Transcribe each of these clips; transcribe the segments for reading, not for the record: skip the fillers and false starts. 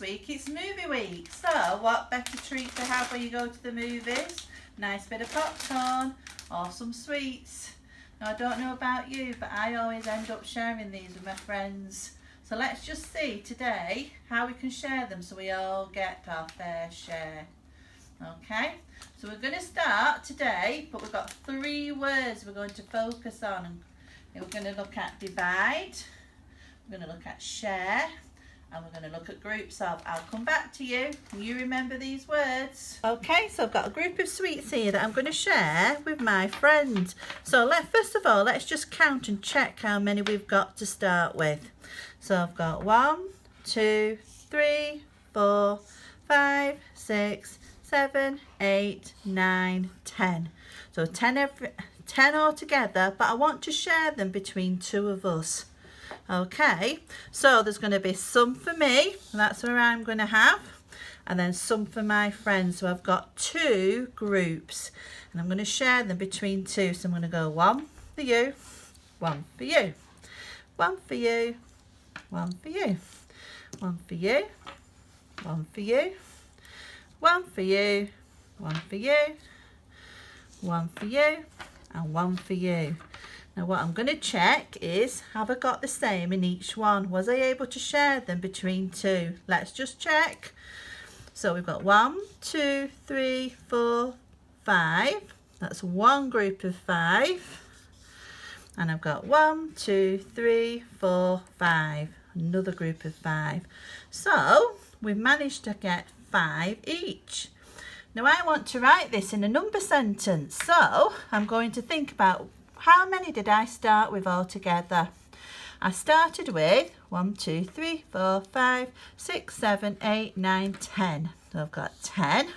week it's movie week. So what better treat to have when you go to the movies? Nice bit of popcorn or some sweets. Now I don't know about you, but I always end up sharing these with my friends. So let's just see today how we can share them so we all get our fair share. Okay, so we're going to start today, but we've got 3 words we're going to focus on. We're going to look at divide, we're going to look at share, and we're going to look at groups of. I'll come back to you. Can you remember these words? Okay, so I've got a group of sweets here that I'm going to share with my friend. So first of all, let's just count and check how many we've got to start with. So I've got 1, 2, 3, 4, 5, 6, 7, 8, 9, 10. So 10 altogether, but I want to share them between 2 of us. Okay, so there's going to be some for me, and that's where I'm going to have, and then some for my friends. So I've got 2 groups, and I'm going to share them between 2. So I'm going to go 1 for you, 1 for you, 1 for you, 1 for you, 1 for you, 1 for you, 1 for you, 1 for you, 1 for you, and 1 for you. Now what I'm going to check is, have I got the same in each one? Was I able to share them between 2? Let's just check. So we've got 1, 2, 3, 4, 5. That's one group of 5. And I've got 1, 2, 3, 4, 5. Another group of 5. So we've managed to get 5 each. Now I want to write this in a number sentence. So I'm going to think about, how many did I start with altogether? I started with 1, 2, 3, 4, 5, 6, 7, 8, 9, 10. So I've got 10.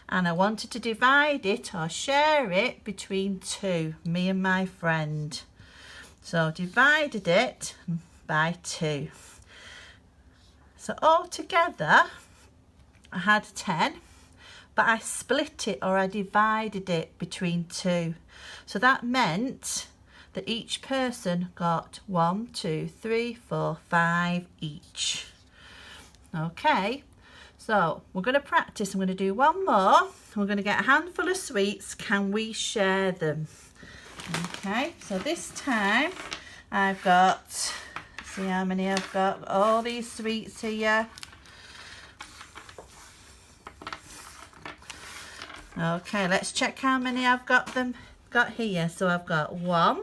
And I wanted to divide it or share it between 2, me and my friend. So I divided it by 2. So altogether I had 10, but I split it or I divided it between 2. So that meant that each person got 1, 2, 3, 4, 5 each. Okay, so we're going to practice. I'm going to do one more. We're going to get a handful of sweets. Can we share them? Okay, so this time I've got, see how many I've got, all these sweets here. Okay, let's check how many I've got here. So I've got 1,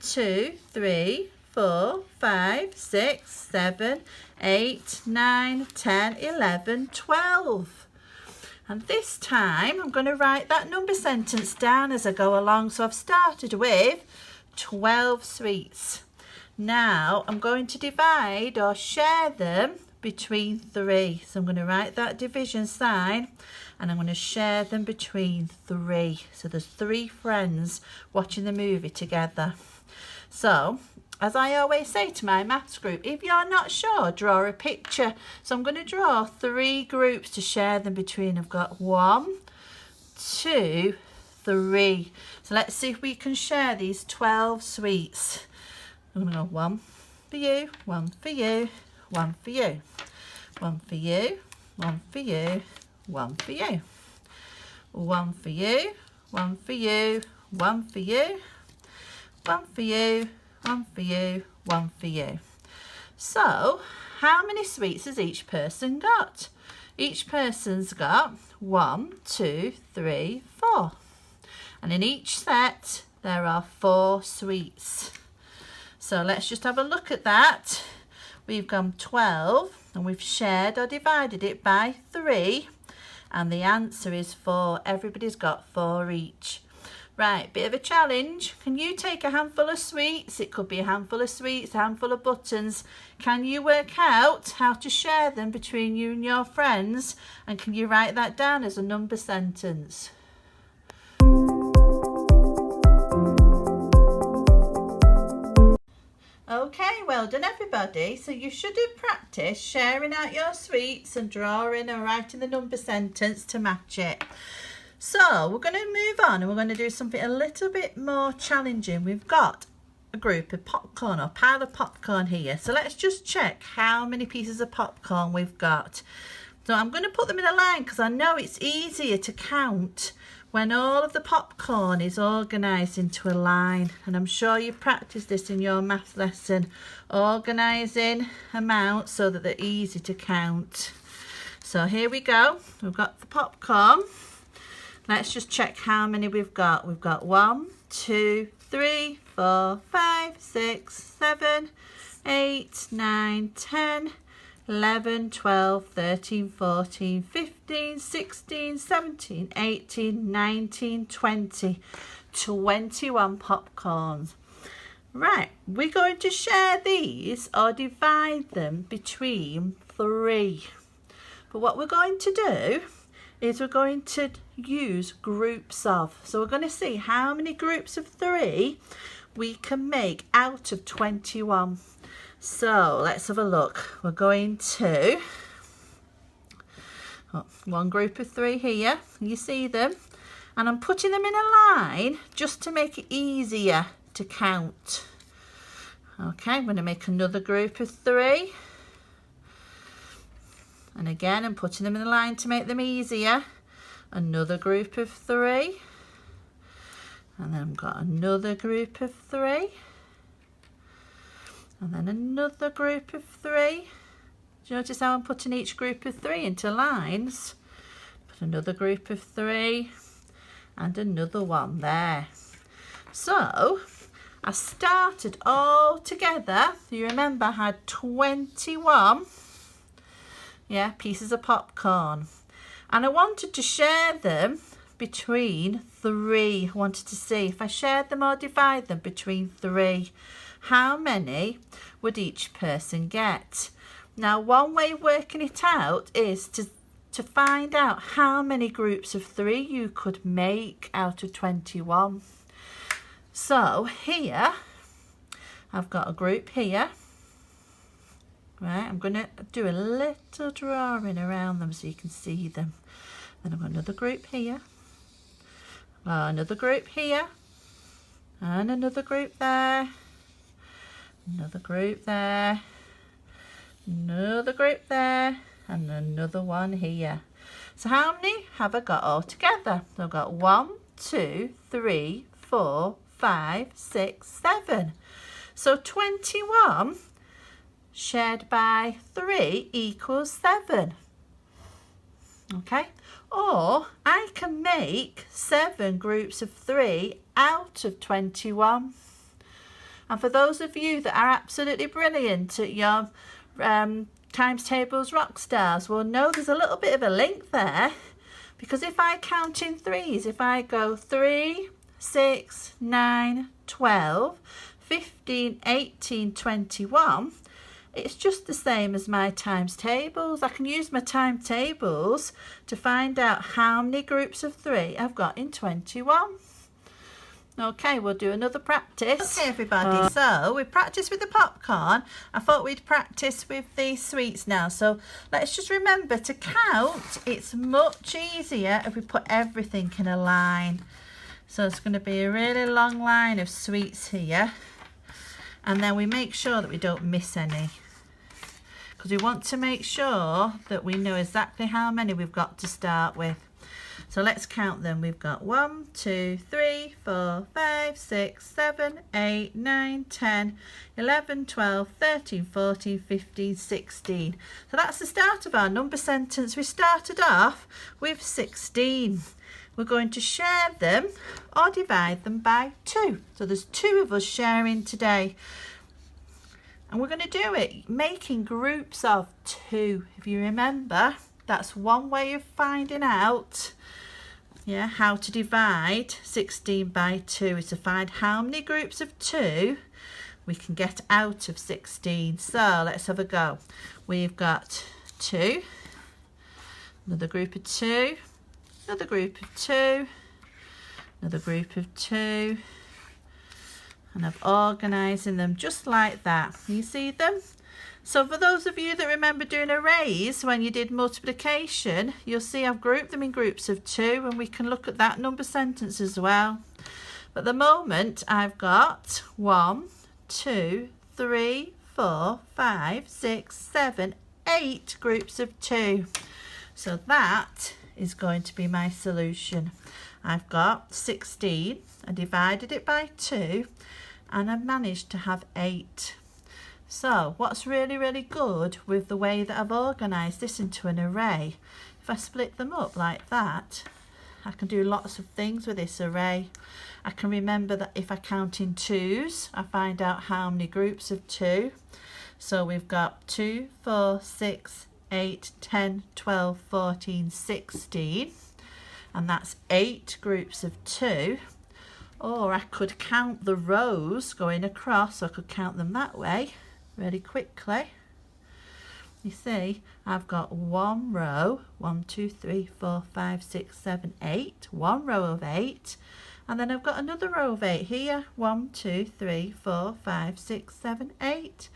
2, 3, 4, 5, 6, 7, 8, 9, 10, 11, 12. And this time I'm going to write that number sentence down as I go along. So I've started with 12 sweets. Now I'm going to divide or share them between 3. So I'm going to write that division sign, and I'm going to share them between 3. So there's 3 friends watching the movie together. So as I always say to my maths group, if you're not sure, draw a picture. So I'm going to draw 3 groups to share them between. I've got 1, 2, 3. So let's see if we can share these 12 sweets. I'm going to go 1 for you, 1 for you, 1 for you, 1 for you, 1 for you, 1 for you, 1 for you, 1 for you, 1 for you, 1 for you, 1 for you, 1 for you. So how many sweets has each person got? Each person's got 1, 2, 3, 4. And in each set there are 4 sweets. So let's just have a look at that. We've gone 12 and we've shared or divided it by 3, and the answer is 4. Everybody's got 4 each. Right, bit of a challenge. Can you take a handful of sweets? It could be a handful of sweets, a handful of buttons. Can you work out how to share them between you and your friends? And can you write that down as a number sentence? Okay, well done everybody. So you should have practiced sharing out your sweets and drawing and writing the number sentence to match it. So we're going to move on and we're going to do something a little bit more challenging. We've got a group of popcorn or pile of popcorn here. So let's just check how many pieces of popcorn we've got. So I'm going to put them in a line because I know it's easier to count when all of the popcorn is organised into a line. And I'm sure you practiced this in your math lesson, organising amounts so that they're easy to count. So here we go. We've got the popcorn. Let's just check how many we've got. We've got 1, 2, 3, 4, 5, 6, 7, 8, 9, 10, 11, 12, 13, 14, 15, 16, 17, 18, 19, 20, 21 popcorns. Right, we're going to share these or divide them between 3. But what we're going to do is we're going to use groups of. So we're going to see how many groups of 3 we can make out of 21. So let's have a look. We're going to one group of 3 here. You see them? And I'm putting them in a line just to make it easier to count. Okay, I'm going to make another group of 3. And again, I'm putting them in a line to make them easier. Another group of 3. And then I've got another group of 3. And then another group of 3. Do you notice how I'm putting each group of 3 into lines? Put another group of 3 and another one there. So I started all together. You remember I had 21 pieces of popcorn. And I wanted to share them between 3. I wanted to see if I shared them or divide them between 3. How many would each person get? Now, one way of working it out is to find out how many groups of 3 you could make out of 21. So here, I've got a group here. Right, I'm going to do a little drawing around them so you can see them. Then I've got another group here. Another group here. And another group there. Another group there. Another group there. And another one here. So how many have I got all together? So I've got 1, 2, 3, 4, 5, 6, 7. So 21 shared by 3 equals 7. Okay, or I can make 7 groups of 3 out of 21. And for those of you that are absolutely brilliant at your times tables rock stars will know there's a little bit of a link there, because if I count in 3s, if I go 3, 6, 9, 12, 15, 18, 21, it's just the same as my times tables. I can use my times tables to find out how many groups of 3 I've got in 21. Okay, we'll do another practice. Okay, everybody, so we practiced with the popcorn. I thought we'd practice with the sweets now. So let's just remember to count. It's much easier if we put everything in a line. So it's going to be a really long line of sweets here. And then we make sure that we don't miss any, because we want to make sure that we know exactly how many we've got to start with. So let's count them. We've got 1, 2, 3, 4, 5, 6, 7, 8, 9, 10, 11, 12, 13, 14, 15, 16. So that's the start of our number sentence. We started off with 16. We're going to share them or divide them by 2. So there's 2 of us sharing today. And we're going to do it making groups of 2. If you remember, that's one way of finding out how to divide 16 by 2, is to find how many groups of 2 we can get out of 16. So let's have a go. We've got 2, another group of 2, another group of 2, another group of 2, and I'm organising them just like that. You see them? So for those of you that remember doing arrays when you did multiplication, you'll see I've grouped them in groups of 2, and we can look at that number sentence as well. But at the moment I've got 1, 2, 3, 4, 5, 6, 7, 8 groups of 2. So that is going to be my solution. I've got 16, I divided it by 2, and I've managed to have 8. So what's really good with the way that I've organised this into an array, if I split them up like that, I can do lots of things with this array. I can remember that if I count in twos, I find out how many groups of 2. So we've got 2, 4, 6, 8, 10, 12, 14, 16. And that's 8 groups of 2. Or I could count the rows going across, so I could count them that way really quickly. You see, I've got one row, 1, 2, 3, 4, 5, 6, 7, 8, one row of 8, and then I've got another row of 8 here, 1, 2, 3, 4, 5, 6, 7, 8.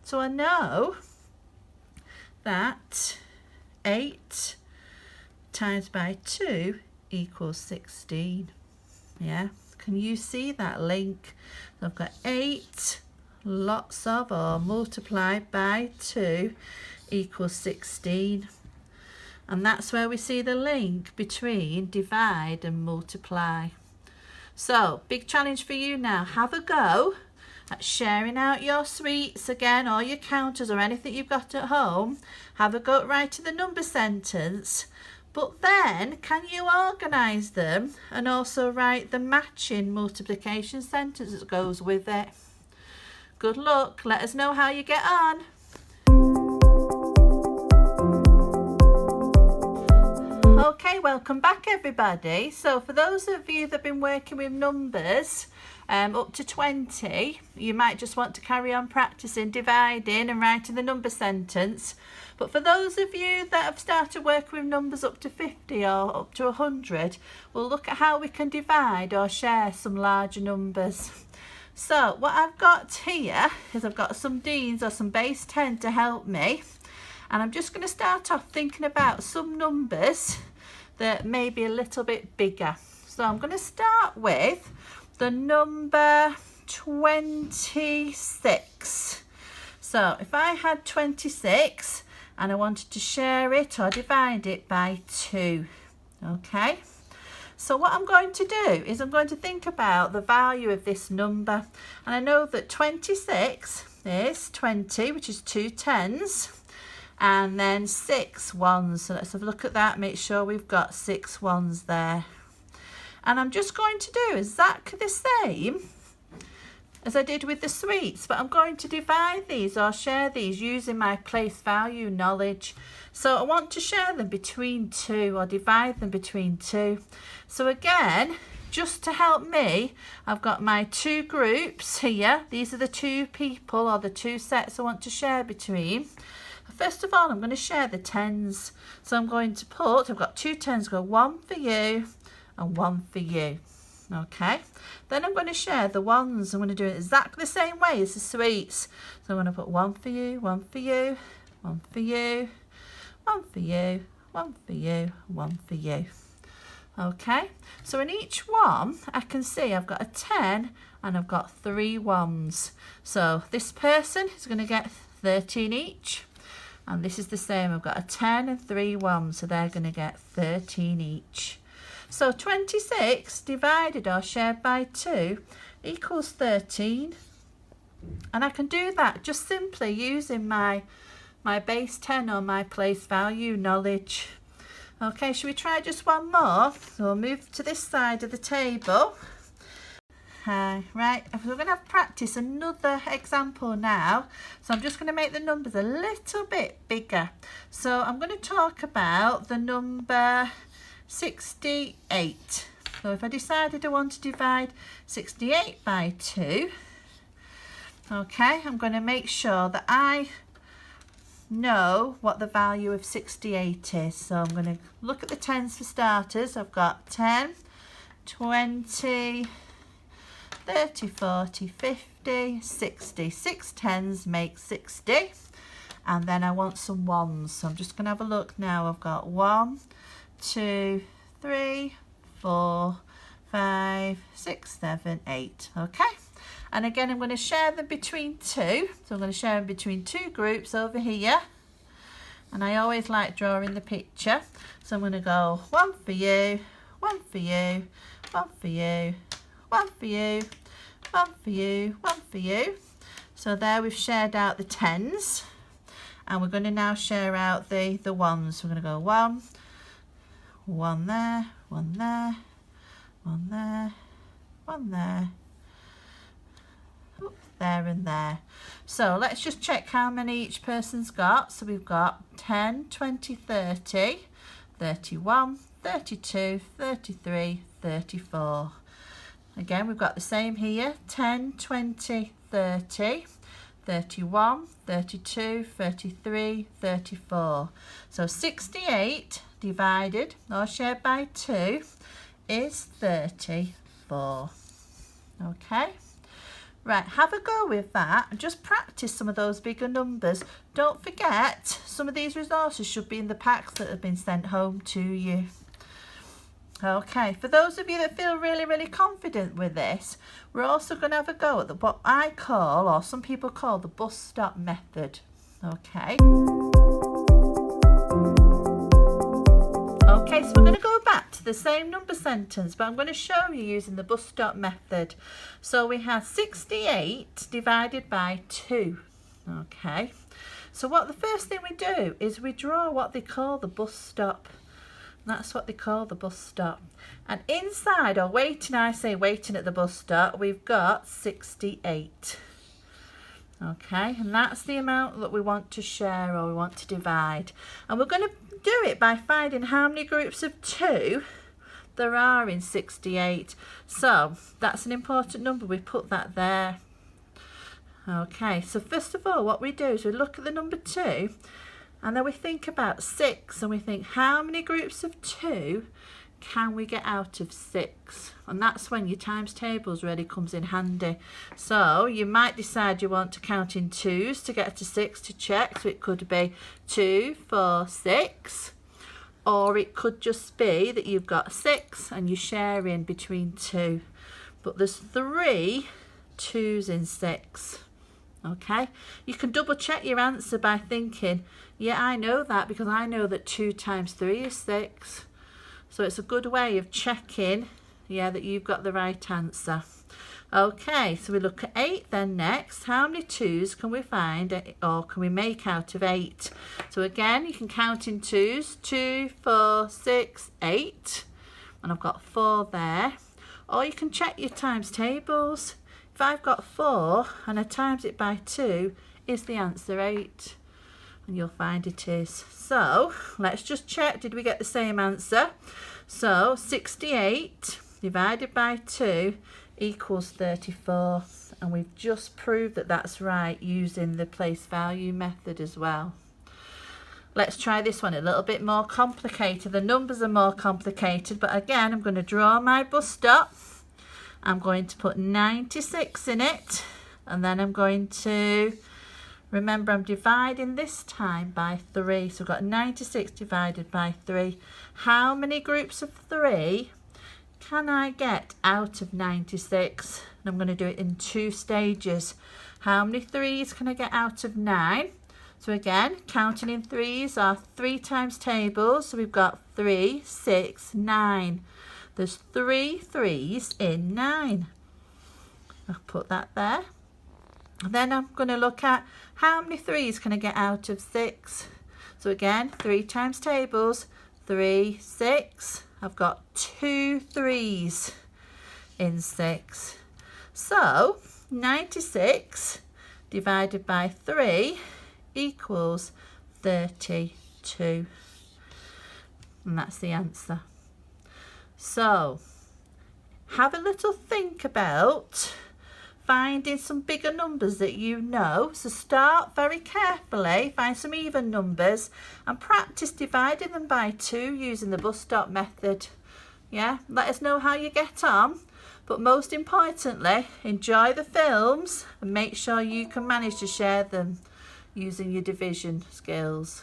So I know that 8 times by 2 equals 16. Yeah, can you see that link? So I've got 8 lots of, or multiplied by 2 equals 16. And that's where we see the link between divide and multiply. So big challenge for you now, have a go at sharing out your sweets again, or your counters, or anything you've got at home. Have a go at writing the number sentence, but then can you organise them and also write the matching multiplication sentence that goes with it? Good luck, let us know how you get on. Okay, welcome back everybody. So for those of you that have been working with numbers up to 20, you might just want to carry on practicing dividing and writing the number sentence. But for those of you that have started working with numbers up to 50 or up to 100, we'll look at how we can divide or share some larger numbers. So what I've got here is I've got some Deans or some base 10 to help me. And I'm just going to start off thinking about some numbers that may be a little bit bigger. So I'm going to start with the number 26. So if I had 26 and I wanted to share it or divide it by 2, okay? So what I'm going to do is I'm going to think about the value of this number. And I know that 26 is 20, which is 2 10s. And then 6 ones. So let's have a look at that, make sure we've got 6 ones there. And I'm just going to do exactly the same as I did with the sweets, but I'm going to divide these or share these using my place value knowledge. So I want to share them between 2 or divide them between 2. So again, just to help me, I've got my 2 groups here. These are the 2 people or the 2 sets I want to share between. First of all, I'm going to share the 10s. So I'm going to put, I've got 2 10s, go 1 for you and 1 for you. Okay. Then I'm going to share the 1s. I'm going to do it exactly the same way as the sweets. So I'm going to put 1 for you, 1 for you, 1 for you, 1 for you, 1 for you, 1 for you. Okay. So in each one, I can see I've got a 10 and I've got 3 1s. So this person is going to get 13 each. And this is the same, I've got a 10 and 3 1s, so they're going to get 13 each. So 26 divided or shared by 2 equals 13. And I can do that just simply using my base 10 or my place value knowledge. Okay, should we try just one more? So we'll move to this side of the table. Right, we're going to have practice another example now. So I'm just going to make the numbers a little bit bigger. So I'm going to talk about the number 68. So if I decided I want to divide 68 by 2, okay, I'm going to make sure that I know what the value of 68 is. So I'm going to look at the 10s for starters. I've got 10, 20, 30, 40, 50, 60. 6 10s make 60. And then I want some 1s. So I'm just going to have a look now. I've got 1, 2, 3, 4, 5, 6, 7, 8. Okay. And again, I'm going to share them between two. So I'm going to share them between two groups over here. And I always like drawing the picture. So I'm going to go one for you, one for you, one for you, one for you, one for you, one for you. So there we've shared out the 10s. And we're going to now share out the ones. We're going to go one there, one there, one there, one there, there and there. So let's just check how many each person's got. So we've got 10, 20, 30, 31, 32, 33, 34. Again, we've got the same here, 10, 20, 30, 31, 32, 33, 34. So 68 divided or shared by 2 is 34. Okay. Right, have a go with that and just practice some of those bigger numbers. Don't forget, some of these resources should be in the packs that have been sent home to you. Okay, for those of you that feel really confident with this, we're also going to have a go at what I call, or some people call, the bus stop method. Okay. Okay, so we're going to go back to the same number sentence, but I'm going to show you using the bus stop method. So we have 68 divided by 2. Okay, so what the first thing we do is we draw what they call the bus stop. That's what they call the bus stop. And inside, or waiting, I say waiting at the bus stop, we've got 68. Okay, and that's the amount that we want to share or we want to divide. And we're going to do it by finding how many groups of 2 there are in 68. So that's an important number. We put that there. Okay, so first of all, what we do is we look at the number 2. And then we think about 6 and we think, how many groups of 2 can we get out of 6? And that's when your times tables really comes in handy. So you might decide you want to count in 2s to get to 6 to check. So it could be 2, 4, 6. Or it could just be that you've got 6 and you're sharing between 2. But there's 3 2s in 6. Okay, you can double check your answer by thinking, yeah, I know that because I know that 2 times 3 is 6. So it's a good way of checking, yeah, that you've got the right answer. Okay, so we look at 8 then next. How many 2s can we find or can we make out of 8? So again, you can count in 2s, 2, 4, 6, 8. And I've got 4 there. Or you can check your times tables. If I've got 4 and I times it by 2, is the answer 8? And you'll find it is. So let's just check, did we get the same answer? So 68 divided by 2 equals 34. And we've just proved that that's right using the place value method as well. Let's try this one, a little bit more complicated. The numbers are more complicated, but again, I'm going to draw my bus stop. I'm going to put 96 in it, and then I'm going to, remember I'm dividing this time by 3, so I've got 96 divided by 3. How many groups of 3 can I get out of 96? And I'm going to do it in 2 stages. How many 3s can I get out of 9? So again, counting in 3s are 3 times tables, so we've got 3, 6, 9. There's 3 3s in 9. I'll put that there. And then I'm going to look at how many 3s can I get out of 6. So again, 3 times tables, 3, 6. I've got 2 3s in 6. So 96 divided by 3 equals 32. And that's the answer. So have a little think about finding some bigger numbers that you know. So start very carefully, find some even numbers and practice dividing them by 2 using the bus stop method. Yeah, let us know how you get on. But most importantly, enjoy the films and make sure you can manage to share them using your division skills.